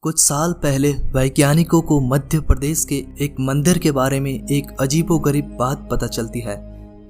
कुछ साल पहले वैज्ञानिकों को मध्य प्रदेश के एक मंदिर के बारे में एक अजीबोगरीब बात पता चलती है।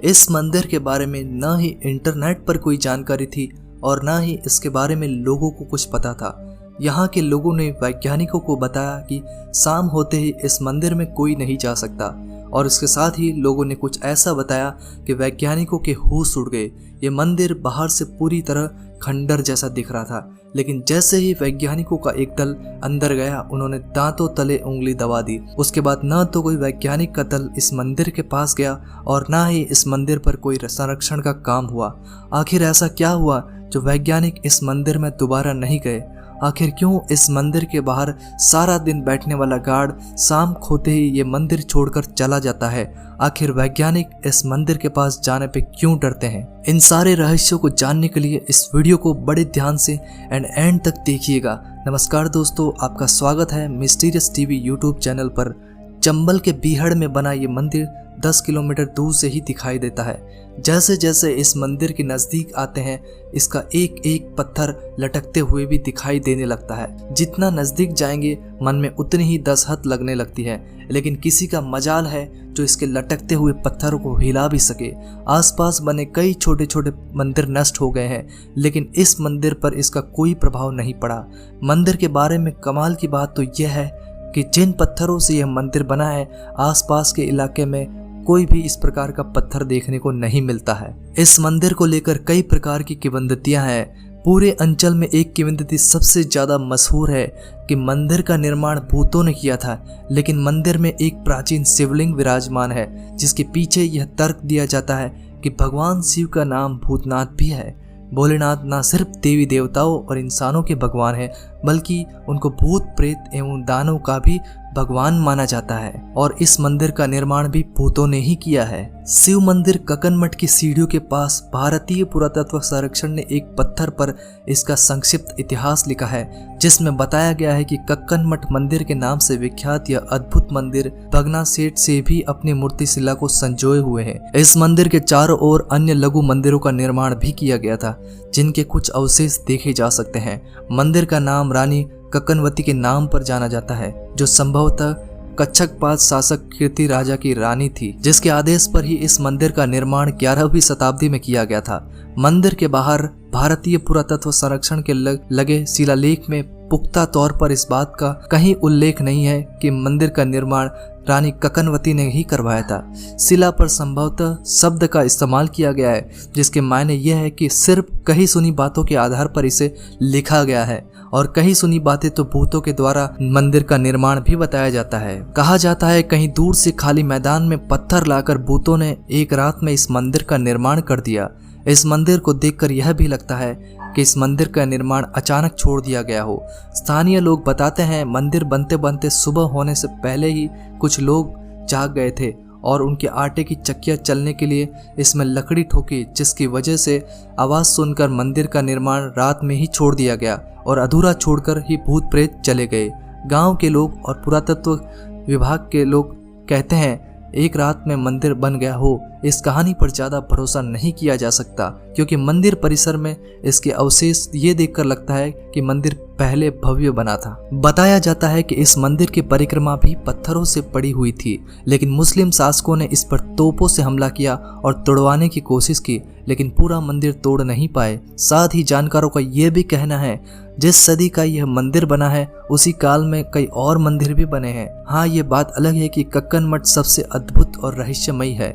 इस मंदिर के बारे में न ही इंटरनेट पर कोई जानकारी थी और न ही इसके बारे में लोगों को कुछ पता था। यहाँ के लोगों ने वैज्ञानिकों को बताया कि शाम होते ही इस मंदिर में कोई नहीं जा सकता, और इसके साथ ही लोगों ने कुछ ऐसा बताया कि वैज्ञानिकों के होश उड़ गए। ये मंदिर बाहर से पूरी तरह खंडर जैसा दिख रहा था, लेकिन जैसे ही वैज्ञानिकों का एक दल अंदर गया, उन्होंने दांतों तले उंगली दबा दी। उसके बाद न तो कोई वैज्ञानिक का दल इस मंदिर के पास गया और न ही इस मंदिर पर कोई संरक्षण का काम हुआ। आखिर ऐसा क्या हुआ जो वैज्ञानिक इस मंदिर में दोबारा नहीं गए? आखिर क्यों इस मंदिर के बाहर सारा दिन बैठने वाला गार्ड शाम होते ही ये मंदिर छोड़कर चला जाता है? आखिर वैज्ञानिक इस मंदिर के पास जाने पे क्यों डरते हैं? इन सारे रहस्यों को जानने के लिए इस वीडियो को बड़े ध्यान से एंड तक देखिएगा। नमस्कार दोस्तों, आपका स्वागत है मिस्टीरियस टीवी यूट्यूब चैनल पर। चंबल के बीहड़ में बना ये मंदिर 10 किलोमीटर दूर से ही दिखाई देता है। जैसे जैसे इस मंदिर के नजदीक आते हैं, इसका एक एक पत्थर लटकते हुए भी दिखाई देने लगता है। जितना नजदीक जाएंगे मन में उतनी ही दहशत लगने लगती है, लेकिन किसी का मजाल है जो इसके लटकते हुए पत्थरों को हिला भी सके। आसपास बने कई छोटे छोटे मंदिर नष्ट हो गए हैं, लेकिन इस मंदिर पर इसका कोई प्रभाव नहीं पड़ा। मंदिर के बारे में कमाल की बात तो यह है कि जिन पत्थरों से यह मंदिर बना है, आसपास के इलाके में कोई भी इस प्रकार का पत्थर देखने को नहीं मिलता है। इस मंदिर को लेकर कई प्रकार की किंवदंतियां हैं। पूरे अंचल में एक किंवदंती सबसे ज्यादा मशहूर है कि मंदिर का निर्माण भूतों ने किया था, लेकिन मंदिर में एक प्राचीन शिवलिंग विराजमान है, जिसके पीछे यह तर्क दिया जाता है कि भगवान शिव का नाम भूतनाथ भी है। भोलेनाथ न सिर्फ देवी देवताओं और इंसानों के भगवान हैं, बल्कि उनको भूत प्रेत एवं दानों का भी भगवान माना जाता है, और इस मंदिर का निर्माण भी भूतों ने ही किया है। शिव मंदिर कक्कनमठ की सीढ़ियों के पास भारतीय पुरातत्व संरक्षण ने एक पत्थर पर इसका संक्षिप्त इतिहास लिखा है, जिसमें बताया गया है कि कक्कनमठ मंदिर के नाम से विख्यात यह अद्भुत मंदिर भगना सेठ से भी अपनी मूर्ति शिला को संजोए हुए है। इस मंदिर के चारों ओर अन्य लघु मंदिरों का निर्माण भी किया गया था, जिनके कुछ अवशेष देखे जा सकते हैं। मंदिर का नाम रानी कक्कनवती के नाम पर जाना जाता है, जो संभवतः कच्छपात शासक कीर्ति राजा की रानी थी, जिसके आदेश पर ही इस मंदिर का निर्माण 11वीं शताब्दी में किया गया था। मंदिर के बाहर भारतीय पुरातत्व संरक्षण के लगे शिलालेख में पुख्ता तौर पर इस बात का कहीं उल्लेख नहीं है कि मंदिर का निर्माण रानी कक्कनवती ने ही करवाया था। शिला पर संभवतः शब्द का इस्तेमाल किया गया है, जिसके मायने यह है कि सिर्फ कहीं सुनी बातों के आधार पर इसे लिखा गया है, और कहीं सुनी बातें तो भूतों के द्वारा मंदिर का निर्माण भी बताया जाता है। कहा जाता है कहीं दूर से खाली मैदान में पत्थर लाकर भूतों ने एक रात में इस मंदिर का निर्माण कर दिया। इस मंदिर को देखकर यह भी लगता है कि इस मंदिर का निर्माण अचानक छोड़ दिया गया हो। स्थानीय लोग बताते हैं मंदिर बनते बनते सुबह होने से पहले ही कुछ लोग जाग गए थे और उनके आटे की चक्कियां चलने के लिए इसमें लकड़ी ठोकी, जिसकी वजह से आवाज सुनकर मंदिर का निर्माण रात में ही छोड़ दिया गया और अधूरा छोड़कर ही भूत प्रेत चले गए। गांव के लोग और पुरातत्व विभाग के लोग कहते हैं एक रात में मंदिर बन गया हो। इस कहानी पर ज्यादा भरोसा नहीं किया जा सकता, क्योंकि मंदिर परिसर में इसके अवशेष ये देखकर लगता है कि मंदिर पहले भव्य बना था। बताया जाता है कि इस मंदिर की परिक्रमा भी पत्थरों से पड़ी हुई थी, लेकिन मुस्लिम शासकों ने इस पर तोपों से हमला किया और तोड़वाने की कोशिश की, लेकिन पूरा मंदिर तोड़ नहीं पाए। साथ ही जानकारों का यह भी कहना है जिस सदी का यह मंदिर बना है, उसी काल में कई और मंदिर भी बने हैं। हाँ, ये बात अलग है कि कक्कनमठ सबसे अद्भुत और रहस्यमयी है।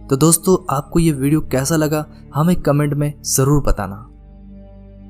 तो दोस्तों, आपको ये वीडियो कैसा लगा हमें कमेंट में जरूर बताना।